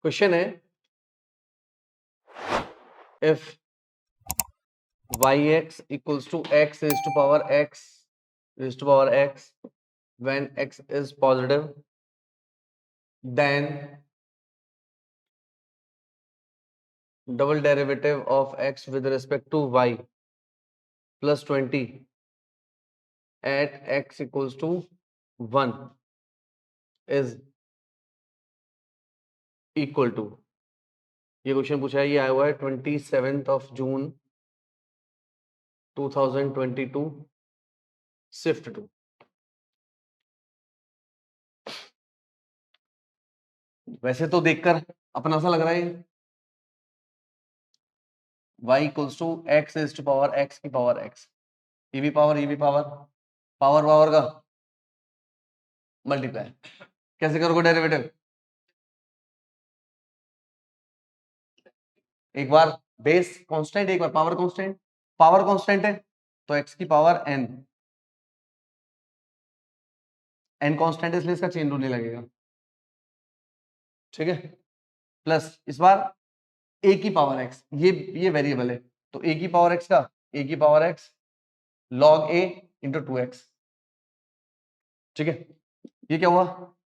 Question है if yx equals to x raised to power x when x is positive, then double derivative of x with respect to y plus 20 at x equals to 1 is equal to, ये question पूछा है, ये आया हुआ है 27 जून 2022 shift 2। वैसे तो देखकर अपना सा लग रहा है y equals to x is to power x की पावर x, ये भी पावर पावर का मल्टीप्लाई। कैसे करोगे डेरिवेटिव? एक बार बेस कांस्टेंट, एक बार पावर कांस्टेंट। पावर कांस्टेंट है तो x की पावर n कांस्टेंट है, इसलिए इसका चेन रूल नहीं लगेगा, ठीक है। प्लस इस बार a की पावर x, ये वेरिएबल है तो a की पावर x का a की power x log a into 2x, ठीक है। ये क्या हुआ?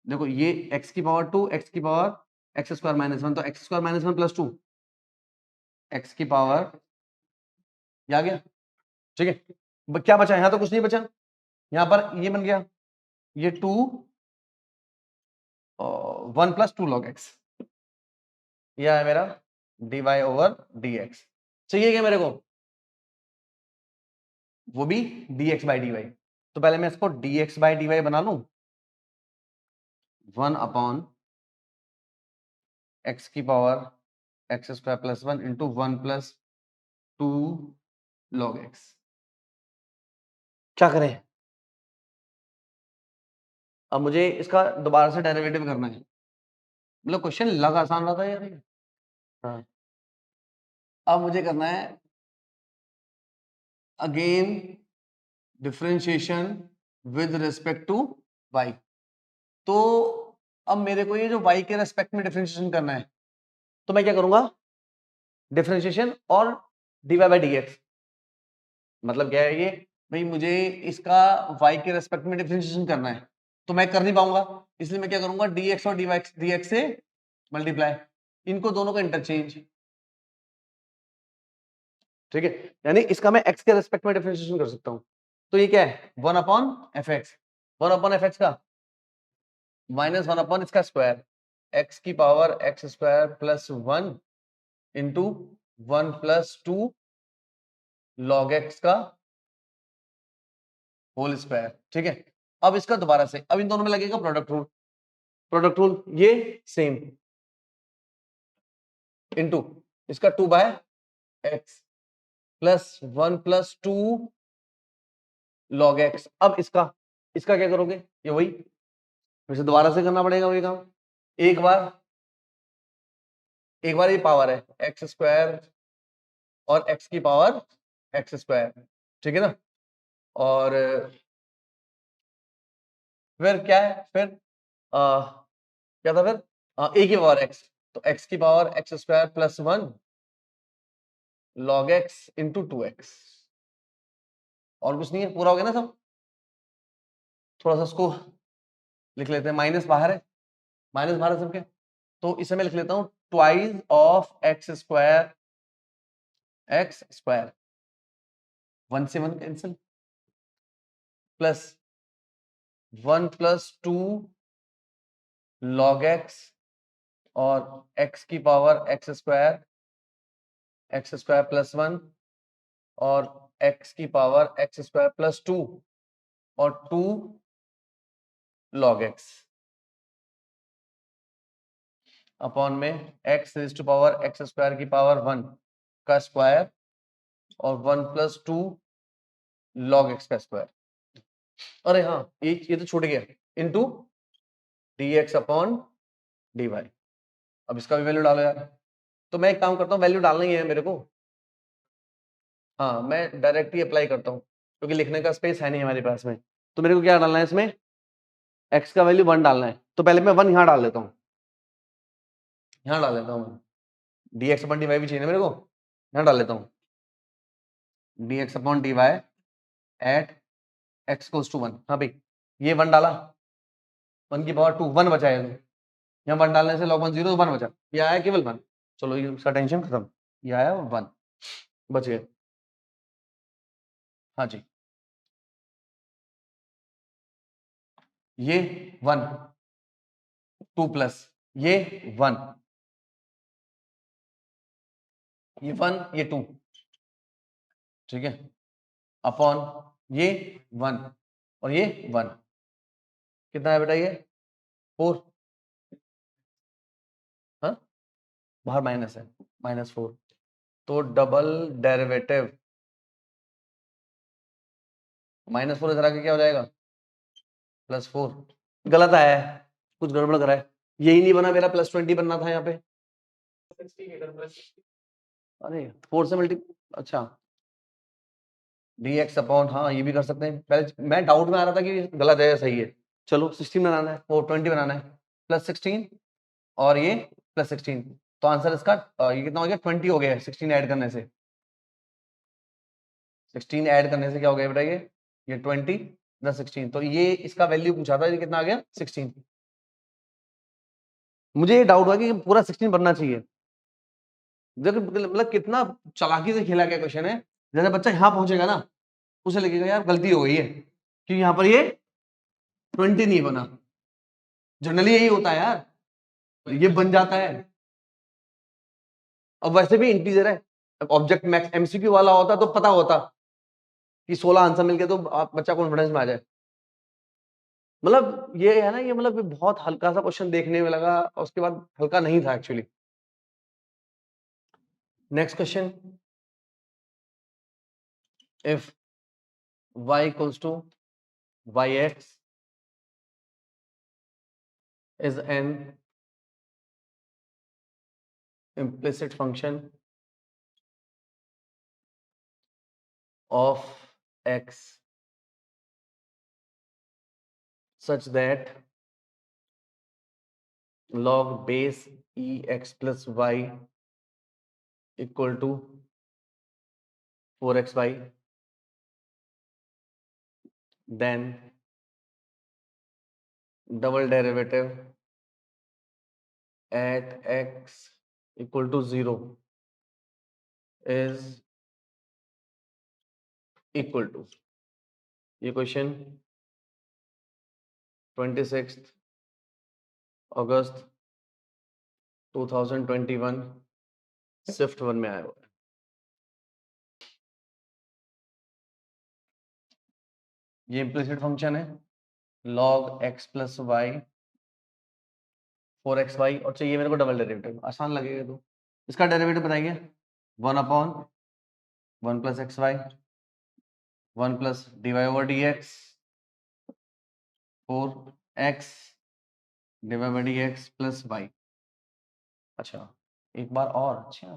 देखो ये x की पावर 2, x की पावर x स्क्वायर माइनस 1, तो x square minus 1 plus 2 x की पावर, ये आ गया, ठीक है। क्या बचा? यहां तो कुछ नहीं बचा, यहां पर ये बन गया, ये 2 1 प्लस 2 log x, यह है मेरा dy ओवर dx। चाहिए क्या मेरे को? वो भी dx बाई dy। तो पहले मैं इसको dx बाई dy बना लूं, 1 अपॉन x की power x square plus 1 into 1 plus 2 log x। क्या करें? अब मुझे इसका दोबारा से डेरिवेटिव करना है। मतलब क्वेश्चन लग आसान रहा था यार। हाँ, अब मुझे करना है again differentiation with respect to y। तो अब मेरे को ये जो y के रेस्पेक्ट में डिफरेंशिएशन करना है, तो मैं क्या करूंगा? डिफरेंशिएशन और dy बाई dx। मतलब क्या है ये भाई, मुझे इसका y के रेस्पेक्ट में डिफरेंशिएशन करना है तो मैं कर नहीं पाऊंगा, इसलिए मैं क्या करूंगा? dx और dx से मल्टीप्लाई, इनको दोनों का इंटरचेंज, ठीक है। यानी इसका मैं x के रेस्पेक्ट में डिफरेंशिएशन कर सकता हूं। तो ये क्या है? 1 upon F x, 1 upon F x का माइनस 1 अपॉन इसका स्क्वायर, x की power x square plus 1 into 1 plus 2 log x का होल स्क्वायर, ठीक है। अब इसका दोबारा से, अब इन दोनों में लगेगा प्रोडक्ट रूल, ये सेम इंटू इसका 2 by x plus 1 plus 2 log x. अब इसका क्या करोगे? ये वही वैसे दोबारा से करना पड़ेगा वही काम। एक बार ये पावर है एक्स स्क्वायर और एक्स की पावर एक्स स्क्वायर, ठीक है ना। और फिर क्या है? फिर क्या था फिर? ए की पावर एक्स, तो एक्स की power x square plus 1 log x into 2x। और कुछ नहीं है, पूरा हो गया ना सब। थोड़ा सा उसको लिख लेते हैं, माइनस बाहर है, माइनस बाहर है सबके, तो इसे मैं लिख लेता हूं ट्वाइस ऑफ एक्स स्क्वायर 1 से 1 cancel, plus 1 plus 2 log x और x की पावर x स्क्वायर प्लस 1 और x की पावर x स्क्वायर प्लस 2 और 2 log x अपॉन में x raise to power x square की पावर 1 का स्क्वायर और 1 प्लस 2 log x का स्क्वायर। अरे हाँ, ये तो छूट गया, इंटू dx अपॉन dy। अब इसका भी वैल्यू डालो यार। तो मैं एक काम करता हूँ, वैल्यू डालना ही है मेरे को। हाँ, मैं डायरेक्ट ही अप्लाई करता हूँ क्योंकि लिखने का स्पेस है नहीं हमारे पास में। तो मेरे को क्या डालना है इसमें? x का वैल्यू 1 डालना है, तो पहले मैं 1 यहाँ डाल देता हूँ। यहाँ डाल लेता हूँ, dx अपॉन dy भी चाहिए ना मेरे को, यहाँ डाल लेता हूँ dx upon dy at x goes to 1। हाँ भाई, ये 1 डाला, 1 की पावर 2, 1 बचा है, तो यहाँ 1 डालने से log 1 0, 1 बचा, ये आया केवल 1। चलो ये उसका टेंशन खत्म, ये आया 1 बच गए। हाँ जी, ये 1, 2 प्लस ये 1, ये 1, ये 2, ठीक है, अपॉन ये 1 और ये 1, कितना है बेटा ये 4, हाँ बाहर माइनस है, -4, तो डबल डेरिवेटिव -4 इधर आके क्या हो जाएगा +4, गलत आया है, कुछ गड़बड़ करा है, यही नहीं बना मेरा, +20 बनना था यहाँ पे, अरे 4 से मल्टी, अच्छा dx अपॉन, हाँ ये भी कर सकते हैं, पहले मैं डाउट में आ रहा था कि गलत है या सही है। चलो 16 बनाना है, वो 20 बनाना है, +16 और ये +16, तो आंसर इसका ये कितना हो गया 20 हो गया, 16 ऐड करने से, 16 ऐड करने से क्या हो गया बेटा ये 20 + 16, तो ये इसका वैल्यू पूछा था, ये कितना आ गया 16। मुझे ये डाउट हुआ कि पूरा 16 बनना चाहिए, देखो मतलब कितना चालाकी से खेला गया क्वेश्चन है, जैसे बच्चा यहाँ पहुंचेगा ना उसे लगेगा यार गलती हो गई है कि यहाँ पर ये 20 नहीं बना, जनरली यही होता है यार, ये बन जाता है। अब वैसे भी इंटीजर है, ऑब्जेक्ट मैक्स एमसीक्यू वाला होता तो पता होता कि 16 आंसर मिल गए तो बच्चा कॉन्फिडेंस में आ जाए। मतलब ये है ना, ये मतलब बहुत हल्का सा क्वेश्चन देखने में लगा, और उसके बाद हल्का नहीं था actually. Next question, if y equals to yx is an implicit function of x such that log base ex plus y equal to 4xy, then double derivative at x equal to 0 is equal to, ये question 26 अगस्त 2021 Swift 1 में आया हुआ है। ये implicit function है log x plus y 4xy, और चाहिए मेरे को डबल डेरिवेटिव, आसान लगेगा तो इसका डेरिवेटिव बताइए, 1/1 plus xy 1 plus dy/dx 4x dy/dx plus y। अच्छा एक बार और, अच्छा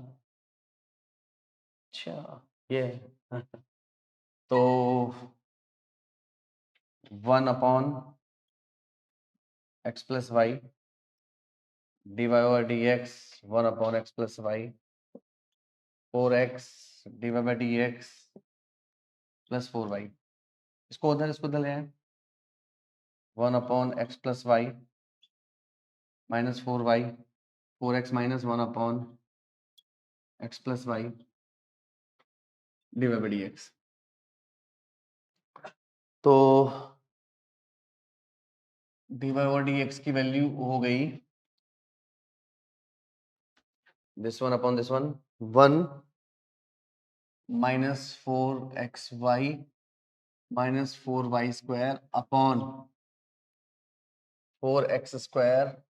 ये तो 1/x plus y dy/dx 1/x plus y 4x dy/dx plus 4y, इसको उधर ले आए, 1/x plus y minus 4y 4x minus 1/x plus y dy/dx। तो dy/dx की वैल्यू हो गई this one upon this one, 1 minus 4xy minus 4y square upon 4x square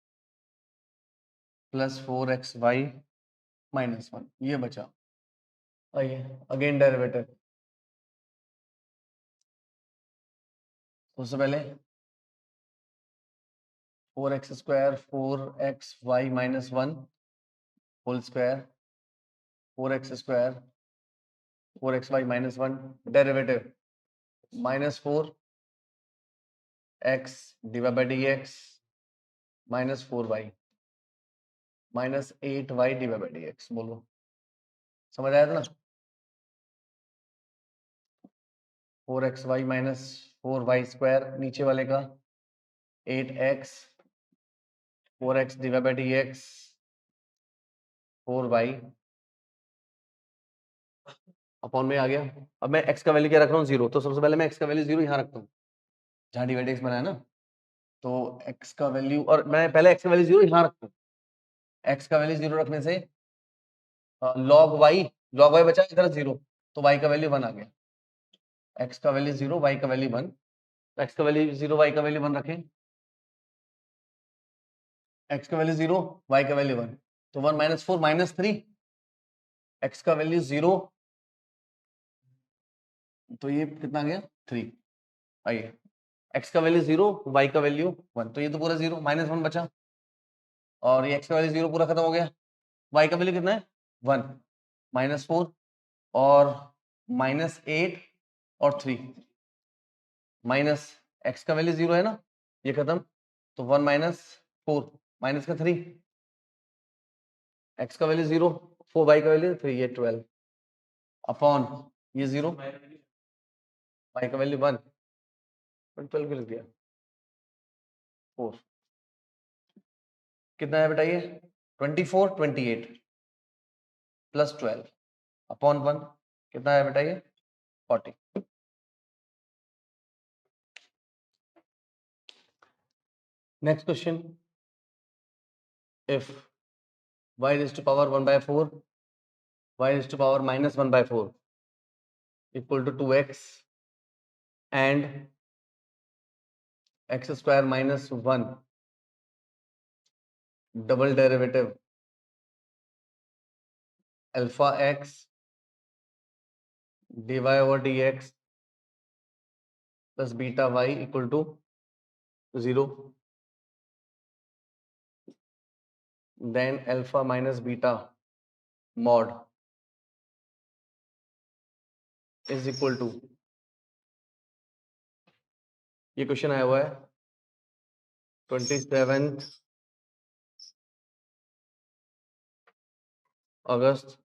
plus 4xy minus 1, ये बचा। आइए अगेन डेरिवेटिव, सबसे पहले 4x square 4xy minus 1 whole square 4x square 4xy minus 1 derivative -4x divided by dx minus 4y, -8y divide by dx। बोलो, समझ आया था ना? 4xy माइनस 4y स्क्वायर, नीचे वाले का 8x 4x divide by dx 4y upon में आ गया। अब मैं x का वैल्यू क्या रख रहा हूँ 0, तो सबसे पहले मैं x का वैल्यू 0 यहाँ रखता हूँ जहाँ डिवाइड x बनाया ना, तो x का वैल्यू, और मैं पहले x का वैल्यू 0 यहाँ रखता हूँ। x का वैल्यू 0 रखने से log y बचा इधर 0, तो y का वैल्यू 1 आ गया। x का वैल्यू 0, y का वैल्यू 1, तो x का वैल्यू 0, y का वैल्यू 1 रखें। x का वैल्यू 0, y का वैल्यू 1, तो 1 माइनस 4 माइनस 3, x का वैल्यू 0, तो ये कितना आ गया 3। आइए, x का वैल्यू 0, y का वैल्यू 1, तो ये तो पूरा 0, माइनस 1 बचा, और ये x का वैल्यू 0 पूरा खत्म हो गया। y का वैल्यू कितना है 1, माइनस 4 और माइनस 8 और 3, माइनस x का वैल्यू 0 है ना, ये खत्म, तो 1 माइनस 4 माइनस का 3, x का वैल्यू 0, 4 y का वैल्यू 3, ये 12 अपॉन ये 0, y का वैल्यू 1, 12 क्यों लिख दिया 4, कितना है बेटा ये 24 28 प्लस 12 अपॉन 1, कितना है बेटा ये 40। Next question, if y raised to power 1 by 4, y raised to power minus 1 by 4 equal to 2x and x square minus 1 double derivative alpha x dy over dx plus beta y equal to 0, then alpha minus beta mod is equal to, ये question आया हुआ है 27 अगस्त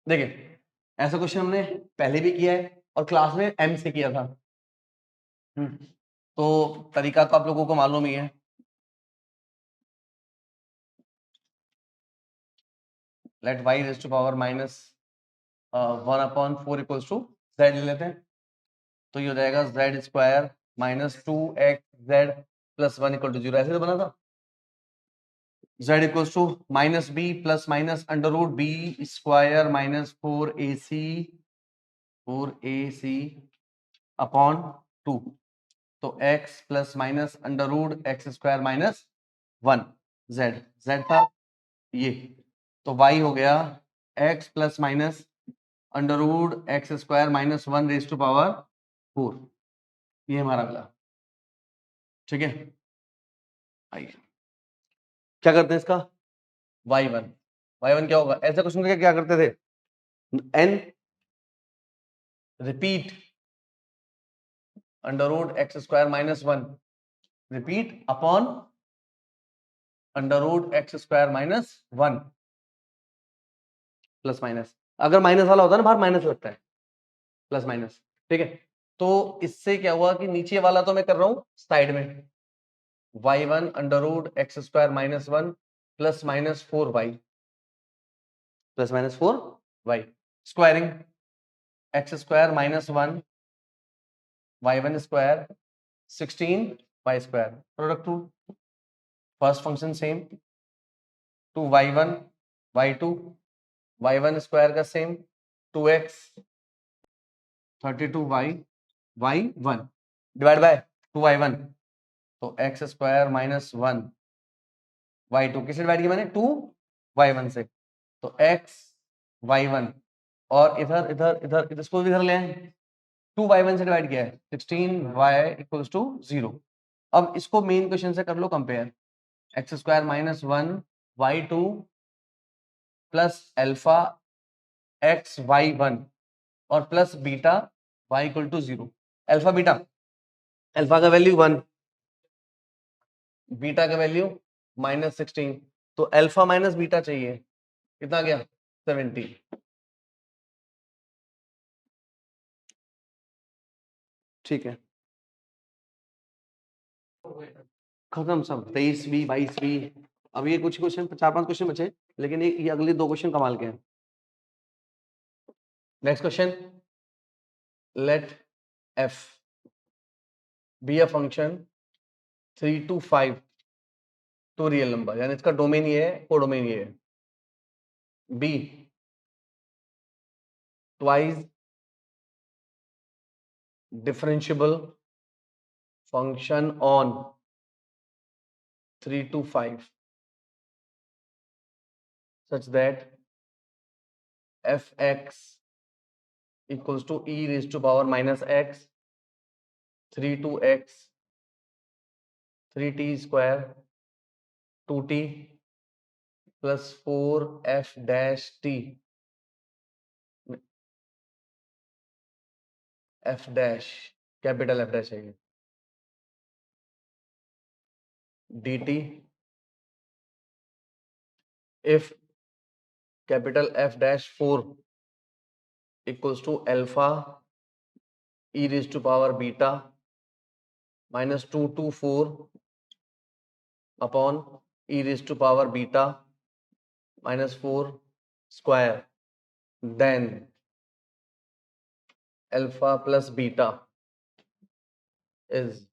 देखिए, ऐसा question हमने पहले भी किया है और क्लास में m से किया था। तो तरीका तो आप लोगों को मालूम ही है। Let y raise to power minus 1 upon 4 equals to z ले लेते हैं, तो ये हो जाएगा z square minus 2xz plus 1 equal to 0, ऐसे तो बना था। z equals to minus b plus minus under root b square minus 4ac upon 2, तो x plus minus under root x square minus 1 z था ये, तो y हो गया x plus minus under root x square minus 1 raise to power 4, ये हमारा मिला। ठीक है, आइए क्या करते हैं इसका y1 क्या होगा, ऐसा क्वेश्चन करके क्या करते थे, n repeat under root x square minus 1 repeat upon under root x square minus 1 plus minus, अगर माइनस वाला होता है ना बाहर माइनस लगता है, प्लस माइनस। ठीक है, तो इससे क्या हुआ कि नीचे वाला तो मैं कर रहा हूं साइड में, y1 under root x square minus 1 plus minus 4y plus minus 4y squaring x square minus 1 y1 square 16y square product to first function same to y1 y2 y1 square का same 2x 32y y1 divide by 2y1, तो x square minus 1 y2 किससे divide किया मैंने 2y1 से, तो x y1 और इधर इधर इधर इसको भी इधर ले आए 2y1 से डिवाइड किया है 16y इक्वल्स टू 0। अब इसको मेन क्वेश्चन से कर लो compare, x square minus 1 y2 plus alpha x y1 और plus beta y equal to 0, alpha beta, alpha का वैल्यू 1, बीटा का वैल्यू -16, तो अल्फा माइनस बीटा चाहिए, कितना गया 70। ठीक है, खत्म सब, 23वीं 22वीं। अब ये कुछ क्वेश्चन 4-5 क्वेश्चन बचे, लेकिन ये अगले 2 क्वेश्चन कमाल के हैं। Next question, let f be a function 3 to 5 to real number, यानी इसका डोमेन ये है, कोडोमेन ये है, b twice differentiable function on 3 to 5 such that fx equals to e raised to power minus x 3 to x 3t square 2t plus 4f dash t f dash capital f dash है ये dt if capital F dash 4 equals to alpha e raised to power beta minus 2 to 4 upon e raised to power beta minus 4 square, then alpha plus beta is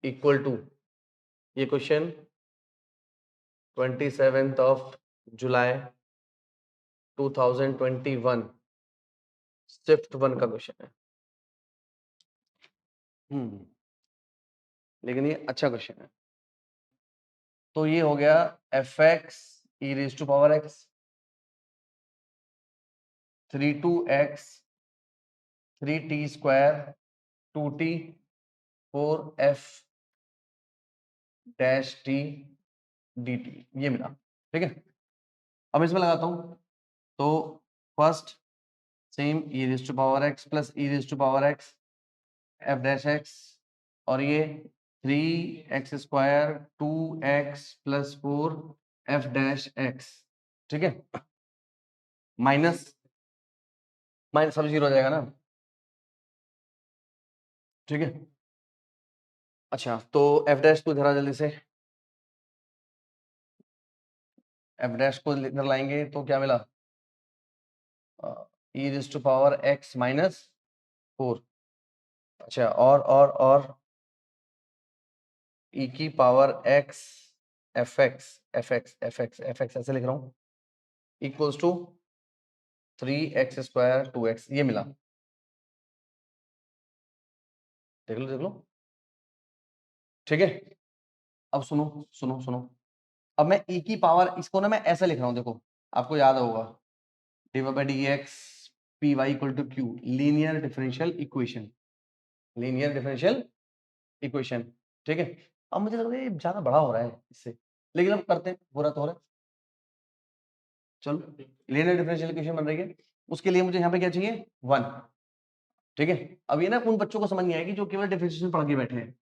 equal to, ये question 27th of July 2021 shift 1 का question है। लेकिन ये अच्छा question है। तो ये हो गया f x e raise to power x 3 to x 3t square 2t 4f dash t dt, ये मिला। ठीक है, अब इसमें लगाता हूं, तो first same e raise to power x plus e raise to power x f dash x, और ये 3x square 2x plus 4 f dash x. ठीक है, माइनस माइनस सब 0 हो जाएगा ना। ठीक है, अच्छा तो एफ डैश को इधर जल्दी से, एफ डैश को इधर लाएंगे तो क्या मिला, e raise to power x minus 4। अच्छा, और ई की power x f x f x f x f x ऐसे लिख रहा हूं, equals to 3x square 2x, ये मिला। देख लो देख लो। ठीक है, अब सुनो सुनो सुनो, अब मैं e की पावर, इसको ना मैं ऐसा लिख रहा हूं, देखो आपको याद होगा, divide by dx py equal to q, linear differential equation, linear differential equation. ठीक है, अब मुझे लग रहा है ये ज्यादा बड़ा हो रहा है इससे, लेकिन अब करते हैं, बुरा तो हो रहा है। चलो, लीनियर डिफरेंशियल इक्वेशन बन रही है, उसके लिए मुझे यहाँ पे क्या चाहिए 1। ठीक है, अब ये ना उन बच्चों को समझ नहीं आएगी जो केवल डिफरेंशिएशन पढ़ के बैठे हैं।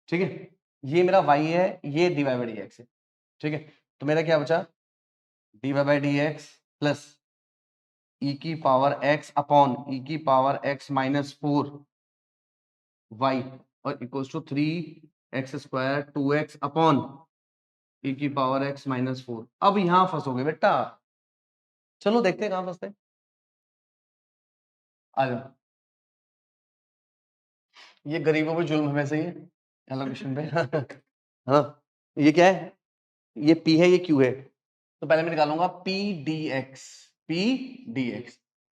ठीक है, ये मेरा y है, ये dy बाई dx है। ठीक है, तो मेरा क्या बचा, dy by dx plus e की पावर x अपॉन e की पावर x माइनस 4 y और equals to 3x square 2x upon e की पावर x माइनस 4। अब यहां फंसोगे बेटा, चलो देखते हैं कहां फंसते हैं, आ जाओ। ये गरीबों पे जुल्म में से ही है क्वेश्चन पे हाँ, ये क्या है, ये p है, ये q है, तो पहले मैं निकालूंगा p dx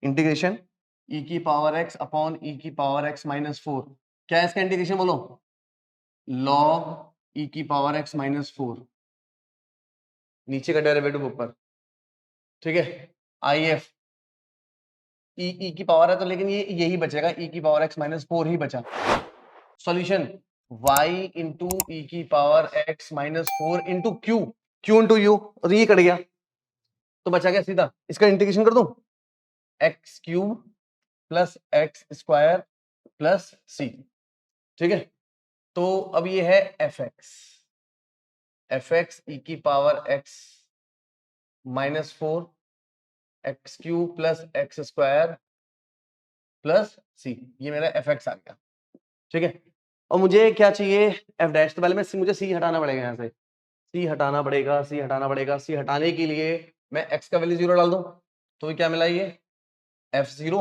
इंटीग्रेशन e की पावर x अपॉन e की पावर x माइनस 4, क्या है इसका इंटीग्रेशन बोलो, log e की पावर x माइनस 4, नीचे का डेरिवेटिव ऊपर। ठीक है, if e की पावर है तो, लेकिन ये यही बचेगा, e की पावर x माइनस 4 ही बचा। सॉल्यूशन y इंटू ई की power x minus 4 into q, q into u, और ये कट गया, तो बचा क्या सीधा, इसका इंटीग्रेशन कर दूं, x cube plus x square plus c. ठीक है, तो अब ये है एफ एक्स ई की power x minus 4 x cube plus x square plus c, ये मेरा एफ एक्स आ गया। ठीक है, और मुझे क्या चाहिए एफ डैश, तो पहले मुझे सी हटाना पड़ेगा, यहाँ से सी हटाना पड़ेगा, सी हटाना पड़ेगा। सी हटाने के लिए मैं एक्स का वैल्यू 0 डाल दूं, तो क्या मिला ये f0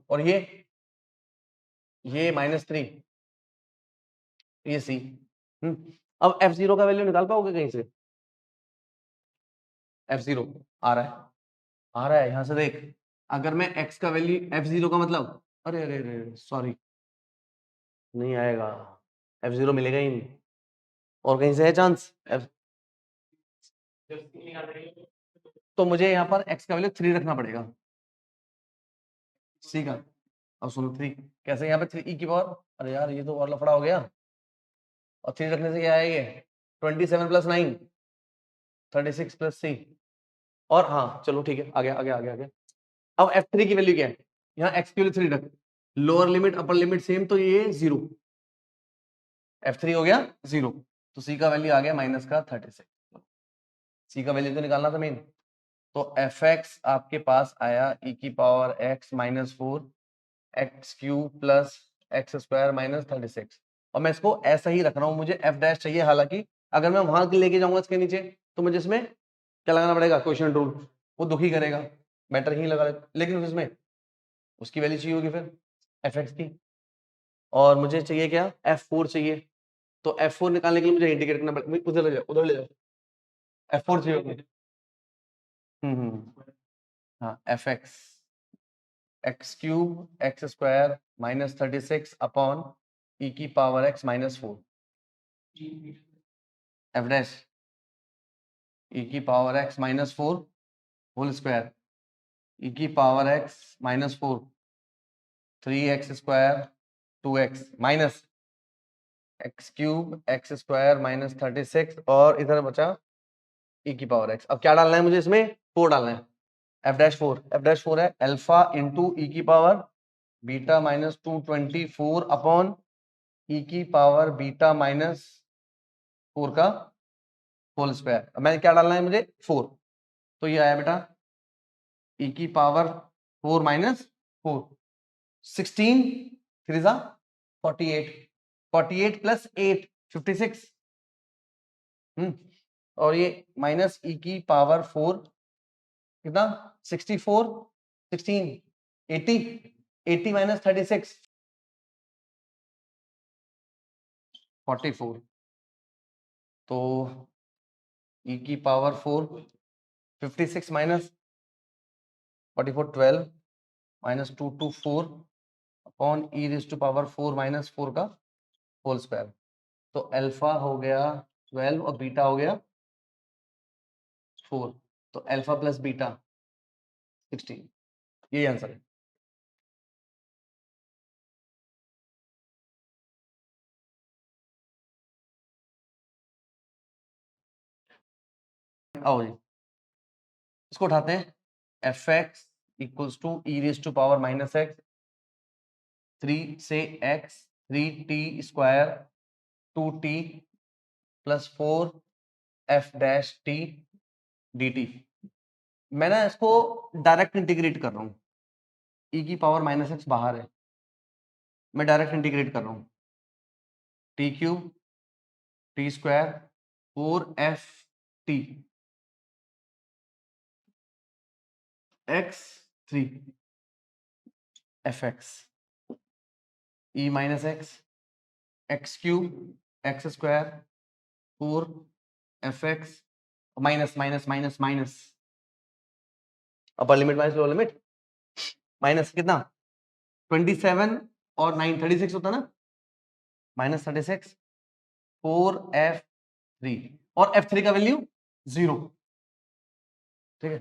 और ये -3, ये सी। अब f0 का वैल्यू निकाल पाओगे कहीं से? f0 आ रहा है यहाँ से देख, अगर मैं x का वैल्यू f0 का मतलब, अरे अरे अरे सॉरी, नहीं आएगा, f0 मिलेगा ही नहीं, और कहीं से है चांस तो मुझे यहाँ पर x का वैल्यू 3 रखना पड़ेगा, सी का। अब सुनो 3 कैसे, यहाँ पे 3 e की पावर, अरे यार ये तो और लफड़ा हो गया, और 3 रखने से क्या आएगा 27 + 9 36 + c, और हाँ चलो ठीक है, आ गया आ गया आ गया आ गया। अब f3 की वैल्यू क्या है, यहाँ x की वैल्यू 3 रख, lower limit upper limit same, तो ये 0, f3 हो गया 0, तो c का वैल्यू आ गया -36। c का वैल्यू तो निकालना था मेन, तो fx आपके पास आया e की power x -4 x cube plus x square -36, और मैं इसको ऐसा ही रख रहा हूं, मुझे f डैश चाहिए। हालांकि अगर मैं वहां लेके जाऊंगा इसके नीचे, तो मुझे इसमें क्या लगाना पड़ेगा, क्वेश्चन रूल, वो दुखी करेगा, बेटर ही लगा, लेकिन इसमें उसकी वैल्यू चाहिए होगी फिर fx की, और मुझे चाहिए क्या f4 चाहिए, तो f4 निकालने के लिए मुझे इंटीग्रेट करना पड़ेगा, उधर ले जाओ f4 चाहिए होगी। हाँ fx x cube x square -36 upon e की power x -4 f dash e की power x -4 whole square e की power x -4 3x square 2x minus x cube x square -36, और इधर बचा e की पावर x। अब क्या डालना है मुझे इसमें, 4 डालना है, f डैश 4 है अल्फा इंटू e की पावर बीटा -224 अपॉन e की पावर बीटा -4 का होल स्क्वायर। अब मैंने क्या डालना है मुझे 4, तो ये आया बेटा e की पावर 4 -4 16 3 जा 48 48 + 8 56, और ये माइनस e की पावर 4 कितना 64 16 80 80 -36 44, तो e की power 4 56 -44 12 -224 upon e raise to power 4 -4 का होल स्क्वायर। तो अल्फा हो गया 12 और बीटा हो गया 4, तो अल्फा प्लस बीटा 16, यही आंसर है। आओ जी, इसको उठाते हैं, f x equals to e raise to power -x 3 से x 3t square 2t + 4 f dash t dt। मैं ना इसको डायरेक्ट इंटीग्रेट कर रहा हूँ, e की पावर -x बाहर है, मैं डायरेक्ट इंटीग्रेट कर रहा हूँ, T cube T square 4ft x 3 fx e -x x cube x square 4 fx minus minus minus minus upper limit minus lower limit minus कितना 27 और 9 36 होता ना, -36 4f3, और f3 का वैल्यू 0, ठीक है,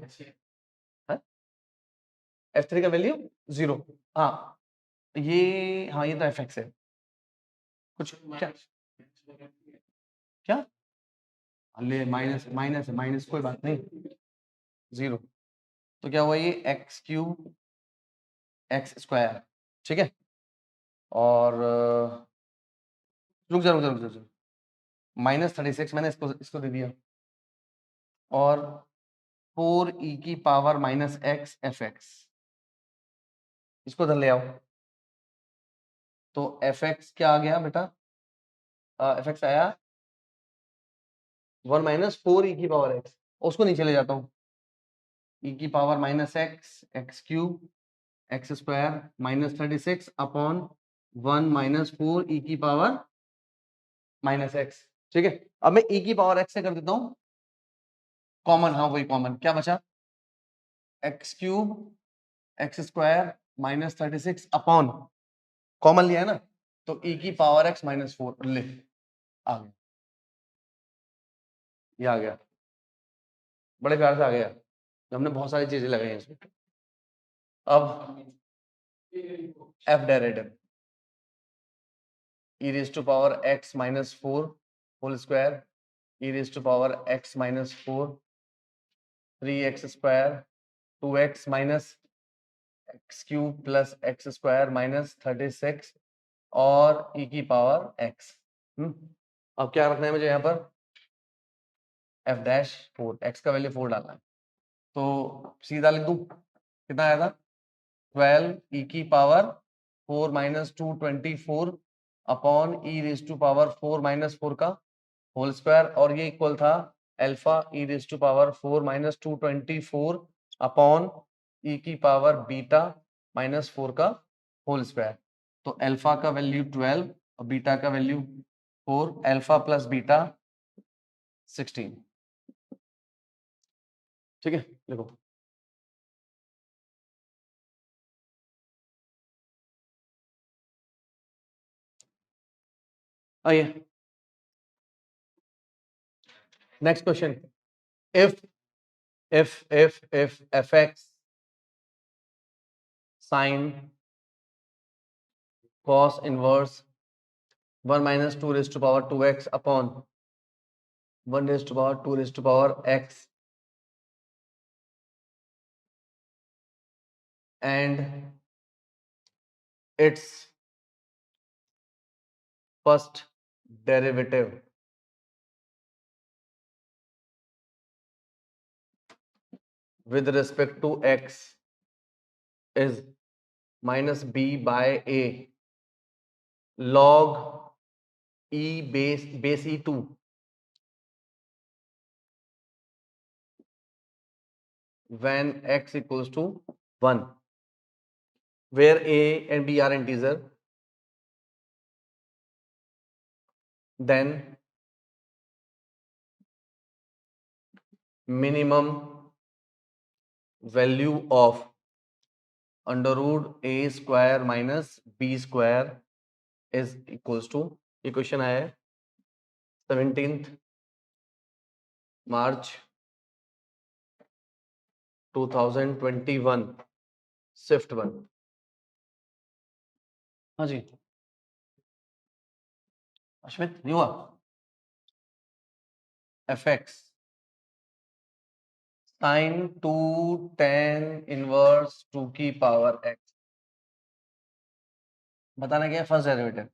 f3 का वैल्यू 0। हाँ हाँ ये तो fx है, कुछ क्या क्या ले माइनस माइनस माइनस कोई बात नहीं, 0 तो क्या हुआ ये एक्स क्यूब एक्स स्क्वायर, ठीक है। और रुक जा रुक जा रुक जा, -36 मैंने इसको दे दिया, और 4e की पावर -x fx, इसको इधर ले आओ। तो fx क्या आ गया बेटा, fx आया 1 - 4e की पावर x, उसको नीचे ले जाता हूँ, e की power -x x cube x square -36 upon 1 - 4e की पावर -x, ठीक है। अब मैं e की पावर x से कर देता हूँ कॉमन, हाँ वही कॉमन, क्या बचा, x cube x square -36 upon, common लिया है ना, तो e की पावर x -4 ले, आ गया, ये आ गया, बड़े प्यार से आ गया, हमने बहुत सारी चीजें लगाई हैं इसमें। अब f derivative e raised to power x -4 whole square, e raised to power x -4 3x square 2x minus x cube plus x square minus 36 और e की पावर x। अब क्या रखना है मुझे यहाँ पर, f डैश 4, x का वैल्यू 4 डालना है, तो सीधा लिख दूं, कितना आया था 12 e की power 4 - 2 24 upon e raise to power 4 - 4 का होल स्क्वायर, और ये इक्वल था alpha e raise to power 4 - 2 24 upon e की पावर बीटा -4 का होल स्क्वायर। तो अल्फा का वैल्यू 12 और बीटा का वैल्यू 4, अल्फा प्लस बीटा 16, ठीक है। देखो आइए next question, if fx sin cos inverse 1 - 2 raised to power 2x upon 1 raised to power 2 raised to power x and its first derivative with respect to x is minus b by a log e base e2 when x equals to 1, where a and b are integer, then minimum value of under root a square minus b square is equals to, ये question आया है 17 मार्च 2021 shift 1। हाँ जी अश्मित नहीं हुआ, fx sin 2 tan inverse 2 की power x, बताना क्या है फर्स्ट डेरिवेटिव,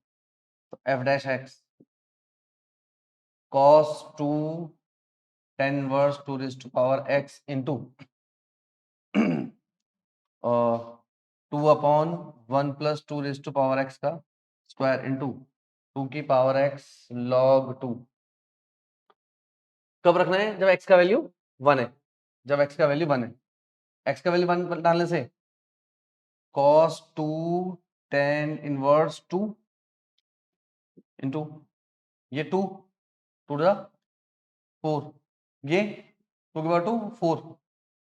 तो f dash x cos 2 tan inverse 2 raise to power x into 2 upon 1 plus 2 raise to power x का स्क्वायर इनटू 2 की पावर x log 2। कब रखना है, जब x का वैल्यू 1 है, जब x का वैल्यू 1 है, x का वैल्यू 1 डालने से cos 2 tan इनवर्स 2 इंटू ये 2 2 4, ये 2 की power 2 4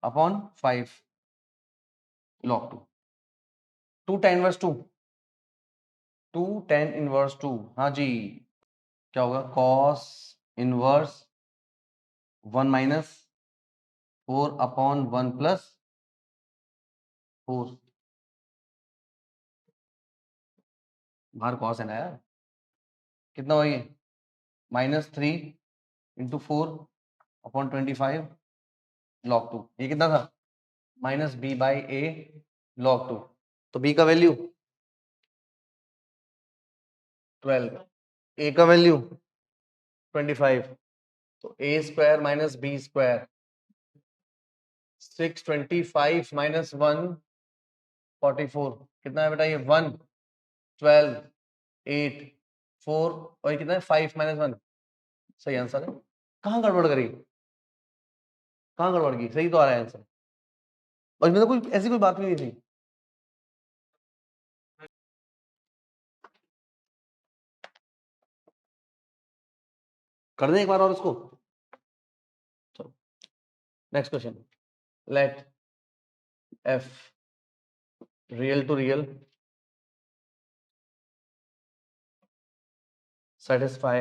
upon 5 log 2, 2 tan inverse 2 2 tan inverse 2, हाँ जी क्या होगा cos inverse 1 minus 4 upon 1 plus 4, बाहर cos है ना यार, कितना हुआ ये -3 इंटू 4 अपॉन 25 log 2, ये कितना था minus b by a log 2। तो बी का वैल्यू 12, ए का वैल्यू 25, तो a square minus b square 625 minus 144 कितना है बेटा ये 1, 12, 8, 4 और कितना है 5 माइनस 1। सही आंसर है। कहाँ गड़बड़ करी, कहाँ गड़बड़ की, सही तो आ रहा है आंसर। और इसमें तो कोई ऐसी कोई बात नहीं थी। कर दें एक बार और इसको। चलो next question. Let f real to real satisfy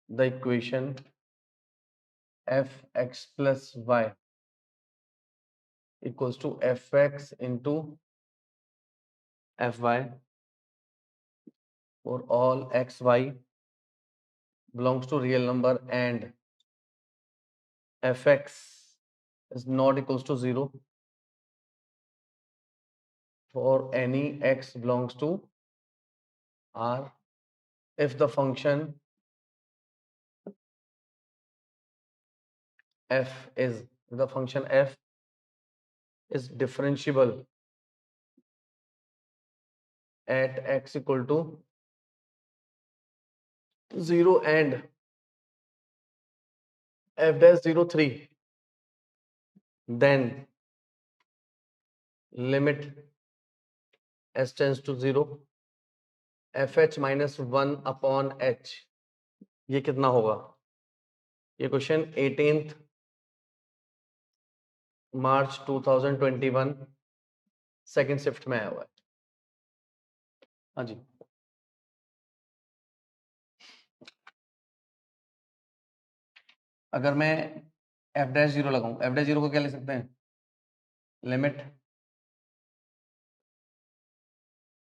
the equation fx plus y equals to fx into fy for all xy belongs to real number and fx is not equals to 0 for any x belongs to R if the function f is differentiable at x equal to 0 and f dash 0 3, then limit s tends to 0 fh minus 1 upon h। ये कितना होगा? ये question 18 मार्च 2021 second shift में आया हुआ है। हाँ जी, अगर मैं f डैश 0 लगाऊं, f डैश 0 को क्या ले सकते हैं? Limit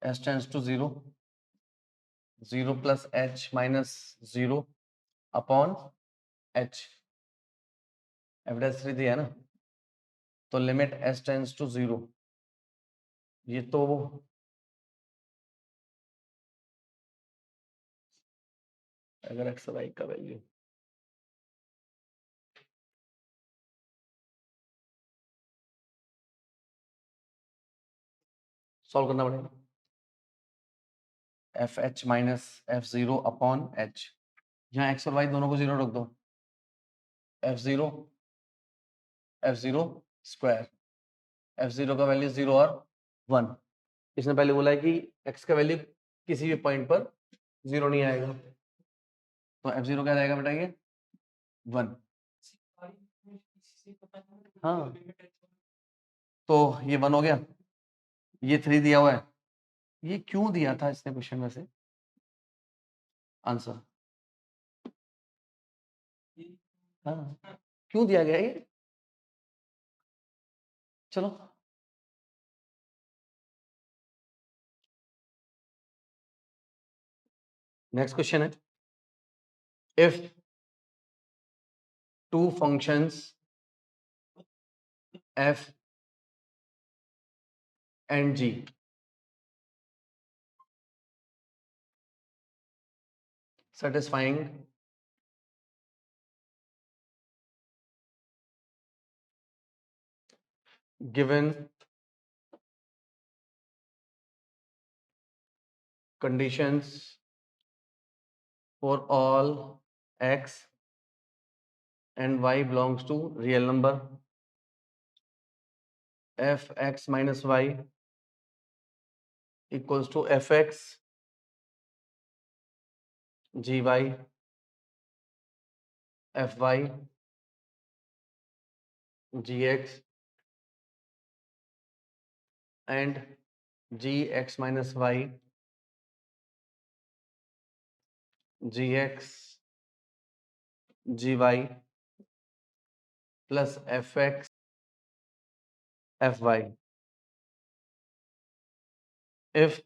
s tends to 0 0 plus h minus 0 upon h। f dash 3 दिया है ना, तो लिमिट s टेंड्स टू 0, ये तो अगर x और y का वैल्यू सॉल्व करना पड़ेगा। F H minus F zero upon H, यहाँ एक्स और वाई दोनों को 0 रख दो। F zero square, F zero का वैल्यू 0 और 1। इसने पहले बोला है कि एक्स का वैल्यू किसी भी पॉइंट पर 0 नहीं आएगा, तो एफ जीरो क्या जाएगा बेटा? ये 1। हाँ, तो ये 1 हो गया, ये 3 दिया हुआ है। ये क्यों दिया था इसने क्वेश्चन में से? आंसर हाँ, क्यों दिया गया ये? चलो नेक्स्ट क्वेश्चन है, if two functions f and g satisfying given conditions for all x and y belongs to real number, fx minus y equals to fx gy fy gx and gx minus y gx gy plus fx fy if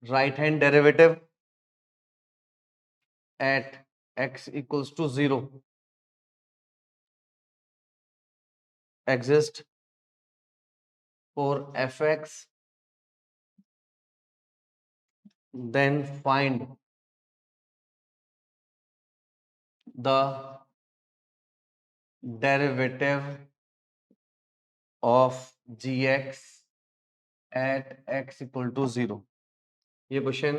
right hand derivative at x equals to 0 exist for fx, then find the derivative of gx at x equal to 0। ये question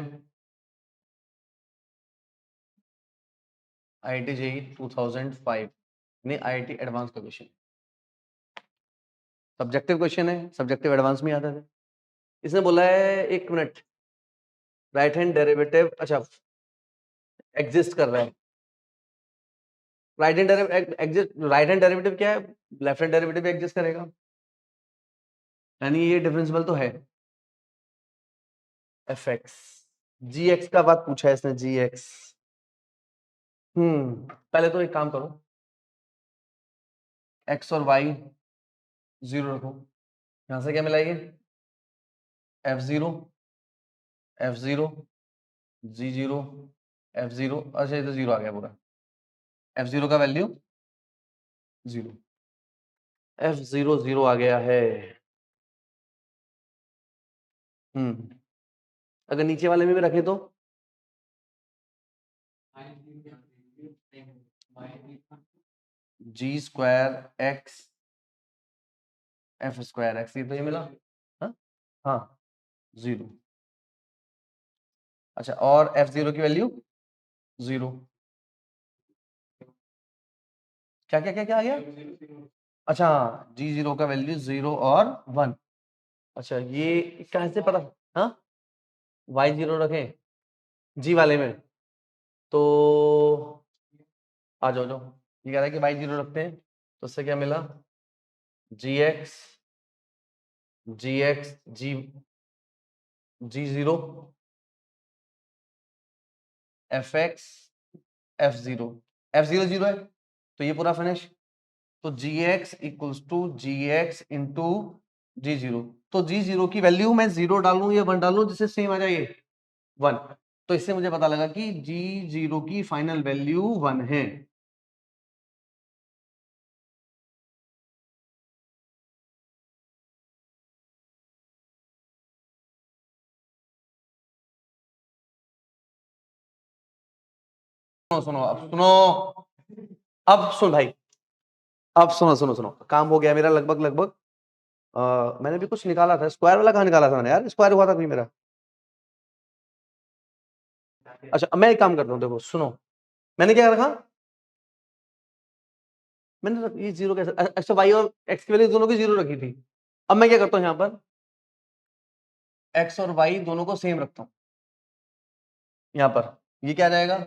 IIT JEE 2005 नहीं, IIT advance का question, subjective question है, subjective advance में आता है। इसने बोला है, एक मिनट, राइट हैंड डेरिवेटिव, अच्छा एग्जिस्ट कर रहा है, राइट हैंड डेरिवेटिव क्या है, लेफ्ट हैंड डेरिवेटिव एग्जिस्ट करेगा, यानी ये डिफरेंशियल तो है fx। gx का बात पूछा है इसने, gx। पहले तो एक काम करो, x और y 0 रखो, यहां से क्या मिलाइए, f0 f0 g0 f0, अच्छा ये तो 0 आ गया पूरा, f0 का वैल्यू 0, f0 0 आ गया है। अगर नीचे वाले में भी रखें तो g square x f square x, ये तो ये मिला, हाँ 0। अच्छा, और f0 की वैल्यू 0, क्या क्या क्या क्या आ गया, अच्छा g0 का वैल्यू 0 और 1। अच्छा ये कैसे पता, हाँ y0 रखें g वाले में, तो आ जाओ जाओ, ये कह रहा है कि y0 रखते हैं, तो उससे क्या मिला, gx gx g g0 fx f0, f0 0 है, तो ये पूरा फिनिश, तो gx equals to gx into g0, तो g0 की वैल्यू मैं 0 डालूं या 1 डालूं जिससे सेम आ जाए 1, तो इससे मुझे पता लगा कि g0 की फाइनल वैल्यू 1 है। सुनो सुनो, अब सुनो, अब सुन भाई, अब सुनो सुनो सुनो, काम हो गया मेरा लगभग लगभग। मैंने भी कुछ निकाला था, स्क्वायर वाला कहाँ निकाला था मैंने यार, स्क्वायर हुआ था कोई मेरा। अच्छा अब मैं एक काम करता हूँ, देखो सुनो, मैंने क्या रखा, मैंने ये 0 कैसे, अच्छा y और x की वैल्यू दोनों की 0 रखी थी। अब मैं क्या करता हूँ, यहाँ पर x और y दोनों को सेम रखता हूँ, यहाँ पर ये क्या आ जाएगा,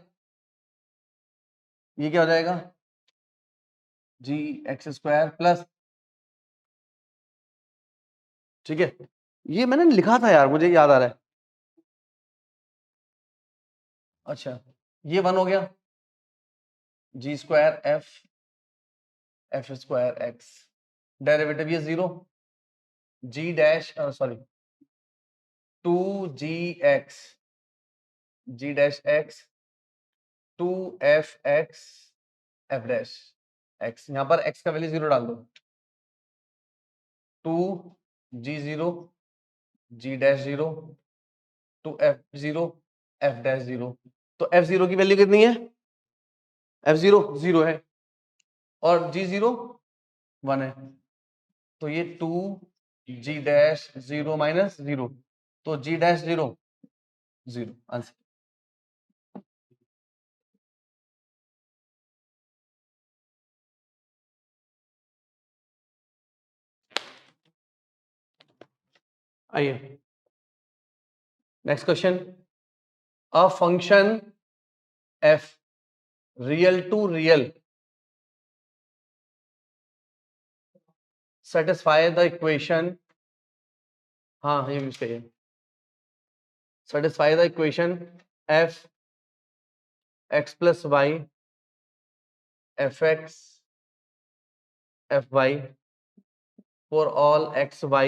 ये क्या हो जाएगा, जी एक्स स्क्वायर प्लस, ठीक है, ये मैंने लिखा था यार, मुझे याद आ रहा है। अच्छा ये 1 हो गया, g square f f square x, derivative ये 0, g dash sorry 2gx g dash x 2fx f dash x, यहाँ पर x का वैल्यू 0 डाल दो, 2g0 जी डैश 0 2f0 एफ डैश 0, तो f0 की वैल्यू कितनी है, f0 0 है और g0 1 है, तो ये 2g डैश 0 माइनस 0, तो g डैश 0 0 आंसर। आइए next question, a function f real to real satisfy the equation, हाँ ये यूज करिए, satisfy the equation f x plus y fx fy for all x y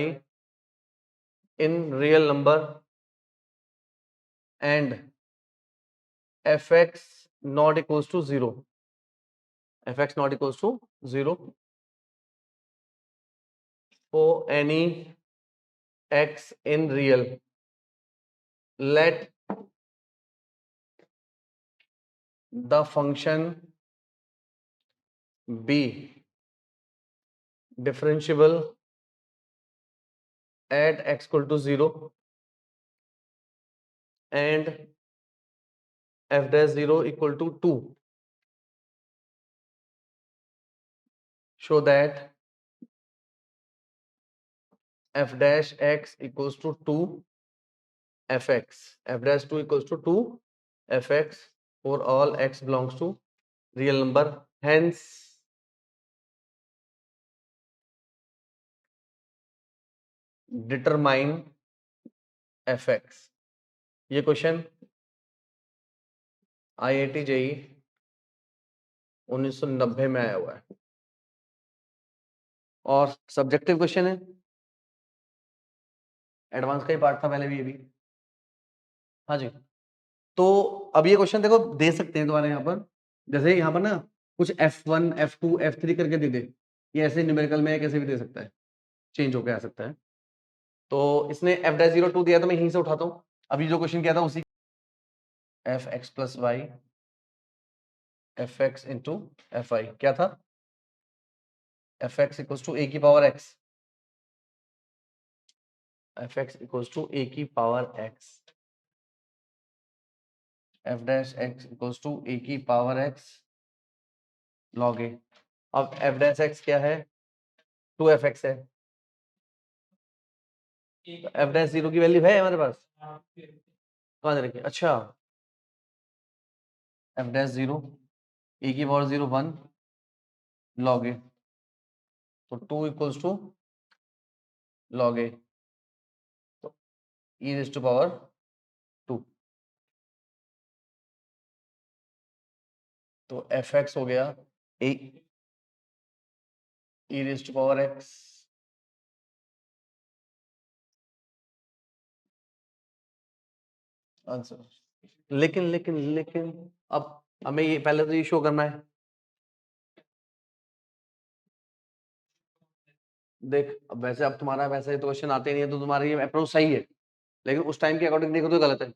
in real number and fx not equals to 0, fx not equals to 0, for any x in real, let the function be differentiable at x equal to 0 and f dash 0 equal to 2, show that f dash x equals to 2 fx, f dash 2 equals to 2 fx for all x belongs to real number. Hence determine fx. ये question IIT JEE 1990 में आया हुआ है और subjective question है, advance का ही part था पहले भी ये भी। हाँ जी, तो अब ये क्वेश्चन देखो दे सकते हैं तुम्हारे यहाँ पर, जैसे यहाँ पर ना कुछ F1 F2 F3 करके दे दे, ये ऐसे न्यूमेरिकल में कैसे भी दे सकता है, चेंज होकर आ सकता है। तो इसने f'02 दिया तो मैं यहीं से उठाता हूँ। अभी जो क्वेश्चन किया था उसी fx plus y fx into fi क्या था, fx इक्वल्स टू a की power x, fx equals to a की power x, f dash x equals to a की पावर x log a। अब f डैश x क्या है, 2fx है, f dash 0 की वैल्यू है हमारे पास, कहाँ रखिए, अच्छा f डैश 0 a की पावर 0 1 log a, तो 2 इक्वल्स टू log a, तो e रेज़ टू पावर 2, तो fx हो गया a e raise to power x answer. लेकिन अब हमें ये पहले तो ये शो करना है, देख अब वैसे अब तुम्हारा वैसे तो क्वेश्चन आते नहीं है तो तुम्हारा ये अप्रोच सही है, लेकिन उस टाइम के अकॉर्डिंग देखो तो गलत है।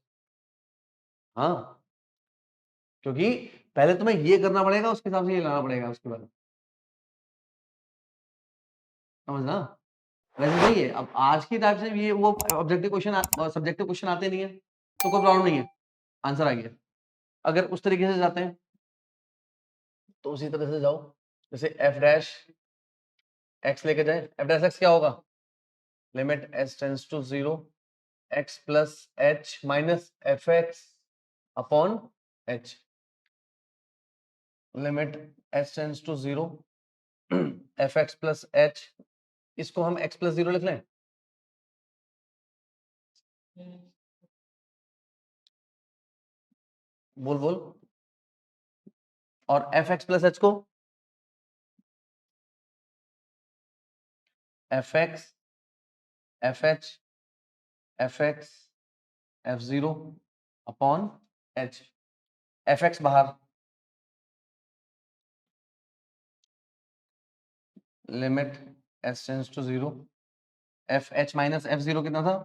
हाँ, क्योंकि पहले तुम्हें ये करना पड़ेगा, उसके हिसाब से ये लाना पड़ेगा उसके बाद, समझना। वैसे सही है, अब आज की टाइप से ये वो ऑब्जेक्टिव क्वेश्चन सब्जेक्टिव क्वेश्चन आते नहीं है तो कोई प्रॉब्लम नहीं है, आंसर आ गया। अगर उस तरीके से जाते हैं तो उसी तरह से जाओ, जैसे f डैश x लेके जाए, f डैश x क्या होगा, limit s tends to 0 x plus h minus fx upon h, limit s tends to 0 fx plus h, इसको हम x प्लस 0 लिख लें, बोल बोल, और fx प्लस h को fx fh fx f0 upon h, fx बाहर, limit s tends to 0 fh minus f0 कितना था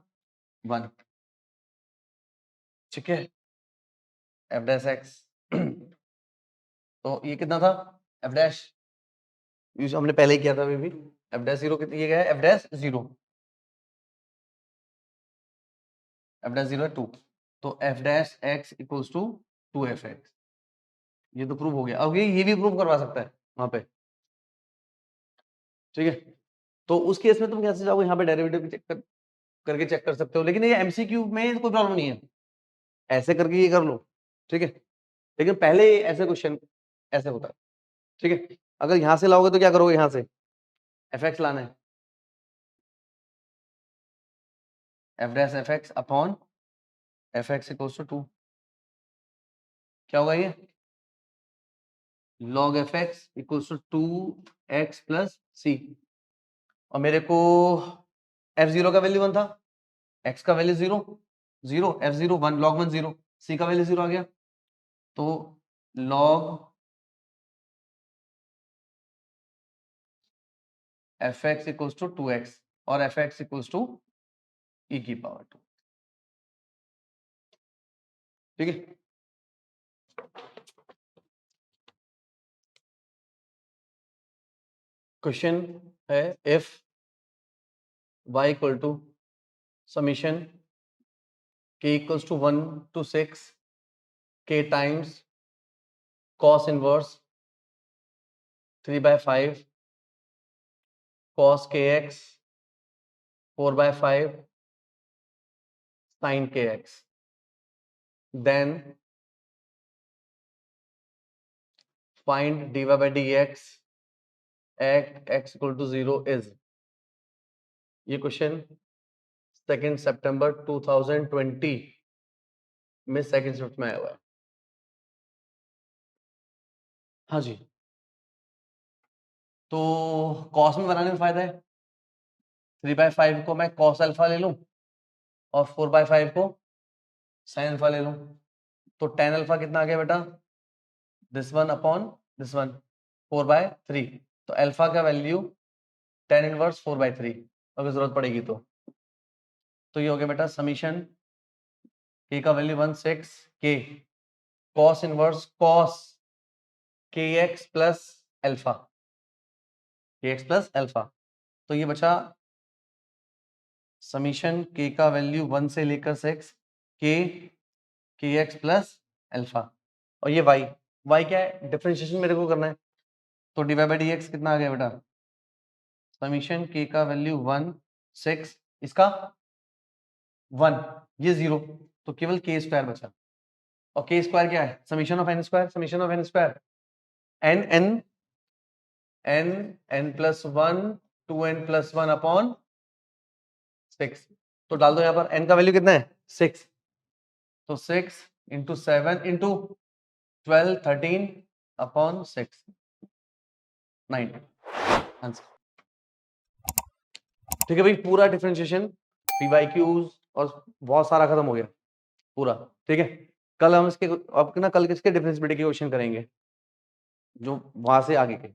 1, ठीक है, f डैश x तो ये कितना था f डैश, यूज हमने पहले ही किया था अभी भी, f डैश 0 कितना, ये क्या है f डैश 0, f डैश 0 है 2, तो f dash x equals to 2fx, ये तो प्रूव हो गया। अब ये भी प्रूव करवा सकता है वहां पे, ठीक है। तो उस केस में तुम कैसे जाओगे, यहाँ पे डेरिवेटिव चेक करके चेक कर सकते हो, लेकिन ये एमसीक्यू में कोई प्रॉब्लम नहीं है, ऐसे करके ये कर लो, ठीक है। लेकिन पहले ऐसे क्वेश्चन ऐसे होता है, ठीक है। अगर यहाँ से लाओगे तो क्या करोगे, यहाँ से fx लाना है, f dash fx upon fx equals to 2, क्या होगा ये log fx equals to 2x plus c, और मेरे को f0 का वैल्यू 1 था, x का वैल्यू 0 0, f0 1 log 1 0, c का वैल्यू 0 आ गया, तो log fx equals to 2x, और f x equals to e की पावर 2। ठीक है, क्वेश्चन है if y equal to summation k equals to 1 to 6 k times cos inverse 3/5 cos kx 4/5 sin kx, then find dy by dx at x equal to 0 is। ये question 2 सितंबर 2020 में second shift में आया हुआ है। हाँ जी, तो cos में बनाने में फायदा है, 3/5 को मैं कॉस अल्फा ले लूं और 4/5 को साइन अल्फा ले लूं, तो tan अल्फा कितना आ गया बेटा, this one upon this one 4/3, तो अल्फा का वैल्यू tan इनवर्स 4/3 अगर जरूरत पड़ेगी तो ये हो गया बेटा समीशन k का value 16 k cos inverse cos kx plus alpha, kx plus alpha, तो ये बचा समीशन k का वैल्यू 1 से लेकर 6 k kx प्लस अल्फा, और ये y क्या है, डिफरेंशिएशन मेरे को करना है, तो dy बाई dx कितना आ गया बेटा, समीशन k का वैल्यू 1 6 इसका 1 ये 0, तो केवल k स्क्वायर बचा, और k स्क्वायर क्या है, summation of n square, summation of n square n plus 1 2n plus 1 upon 6, तो डाल दो यहाँ पर n का वैल्यू कितना है 6, तो 6 इंटू 7 इंटू 12 13 अपॉन 6 9 आंसर। ठीक है भाई, पूरा डिफरेंशिएशन PYQs और बहुत सारा खत्म हो गया पूरा। ठीक है, कल हम इसके अब ना कल किसके डिफरेंशिएबिलिटी के क्वेश्चन करेंगे जो वहां से आगे के।